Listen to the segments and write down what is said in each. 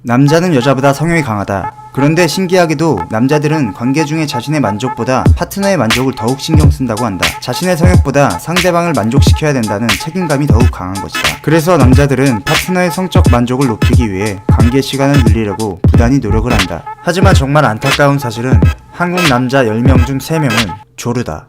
남자는 여자보다 성욕이 강하다. 그런데 신기하게도 남자들은 관계 중에 자신의 만족보다 파트너의 만족을 더욱 신경 쓴다고 한다. 자신의 성욕보다 상대방을 만족시켜야 된다는 책임감이 더욱 강한 것이다. 그래서 남자들은 파트너의 성적 만족을 높이기 위해 관계 시간을 늘리려고 부단히 노력을 한다. 하지만 정말 안타까운 사실은 한국 남자 10명 중 3명은 조르다.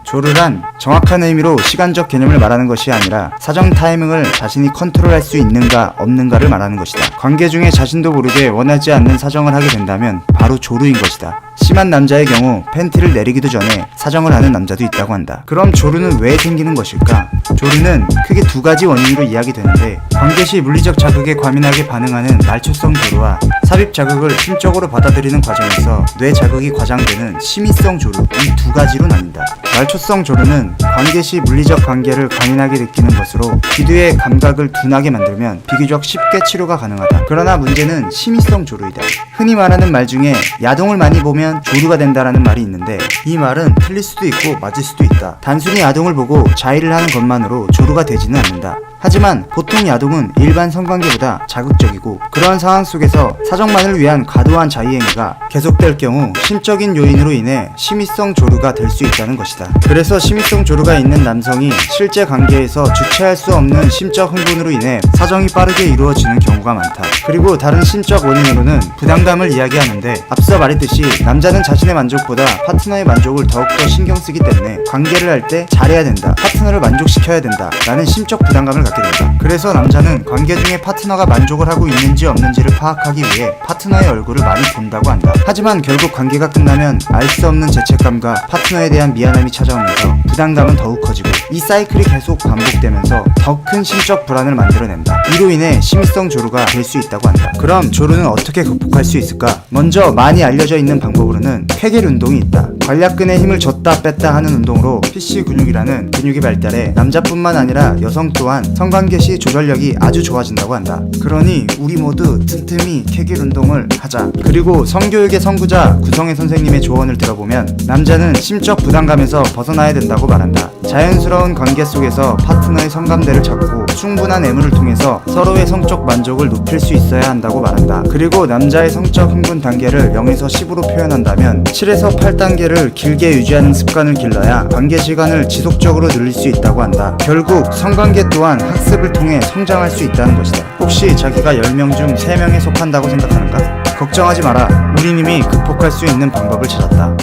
조르란 정확한 의미로 시간적 개념을 말하는 것이 아니라 사정 타이밍을 자신이 컨트롤할 수 있는가 없는가를 말하는 것이다. 관계 중에 자신도 모르게 원하지 않는 사정을 하게 된다면 바로 조르인 것이다. 심한 남자의 경우 팬티를 내리기도 전에 사정을 하는 남자도 있다고 한다. 그럼 조르는 왜 생기는 것일까? 조르는 크게 2가지 원인으로 이야기되는데, 관계 시 물리적 자극에 과민하게 반응하는 말초성 조르와 삽입 자극을 심적으로 받아들이는 과정에서 뇌 자극이 과장되는 심의성 조르, 이 2가지로 나뉜다. 말초성 조르는 관계 시 물리적 관계를 과민하게 느끼는 것으로 기두의 감각을 둔하게 만들면 비교적 쉽게 치료가 가능하다. 그러나 문제는 심의성 조르이다. 흔히 말하는 말 중에 야동을 많이 보면 조르가 된다라는 말이 있는데, 이 말은 틀릴 수도 있고 맞을 수도 있다. 단순히 야동을 보고 자의를 하는 것만으로 조르가 되지는 않는다. 하지만 보통 야동은 일반 성관계보다 자극적이고, 그러한 상황 속에서 사정만을 위한 과도한 자의행위가 계속될 경우 심적인 요인으로 인해 심의성 조르가 될 수 있다는 것이다. 그래서 심의성 조르가 있는 남성이 실제 관계에서 주체할 수 없는 심적 흥분으로 인해 사정이 빠르게 이루어지는 경우가 많다. 그리고 다른 심적 원인으로는 부담감을 이야기하는데, 앞서 말했듯이 남자는 자신의 만족보다 파트너의 만족을 더욱더 신경 쓰기 때문에 관계를 할 때 잘해야 된다, 파트너를 만족시켜야 된다 라는 심적 부담감을 갖게 된다. 그래서 남자는 관계 중에 파트너가 만족을 하고 있는지 없는지를 파악하기 위해 파트너의 얼굴을 많이 본다고 한다. 하지만 결국 관계가 끝나면 알 수 없는 죄책감과 파트너에 대한 미안함이 찾아오면서 부담감은 더욱 커지고, 이 사이클이 계속 반복되면서 더 큰 심적 불안을 만들어낸다. 이로 인해 심의성 조르가 될 수 있다고 한다. 그럼 조르는 어떻게 극복할 수 있을까? 먼저 많이 알려져 있는 방법으로는 쾌겔 운동이 있다. 관략근에 힘을 줬다 뺐다 하는 운동으로 PC 근육이라는 근육이 발달해 남자뿐만 아니라 여성 또한 성관계 시 조절력이 아주 좋아진다고 한다. 그러니 우리 모두 틈틈이 쾌겔 운동을 하자. 그리고 성교육의 선구자 구성애 선생님의 조언을 들어보면 남자는 심적 부담감에서 벗어나야 된다고 말한다. 자연스러운 관계 속에서 파트너의 성감대를 잡고 충분한 애무를 통해서 서로의 성적 만족을 높일 수 있어야 한다고 말한다. 그리고 남자의 성적 흥분 단계를 0에서 10으로 표현한다면 7에서 8단계를 길게 유지하는 습관을 길러야 관계 시간을 지속적으로 늘릴 수 있다고 한다. 결국 성관계 또한 학습을 통해 성장할 수 있다는 것이다. 혹시 자기가 10명 중 3명에 속한다고 생각하는가? 걱정하지 마라. 우린 이미 극복할 수 있는 방법을 찾았다.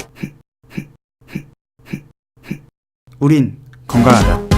우린 건강하다.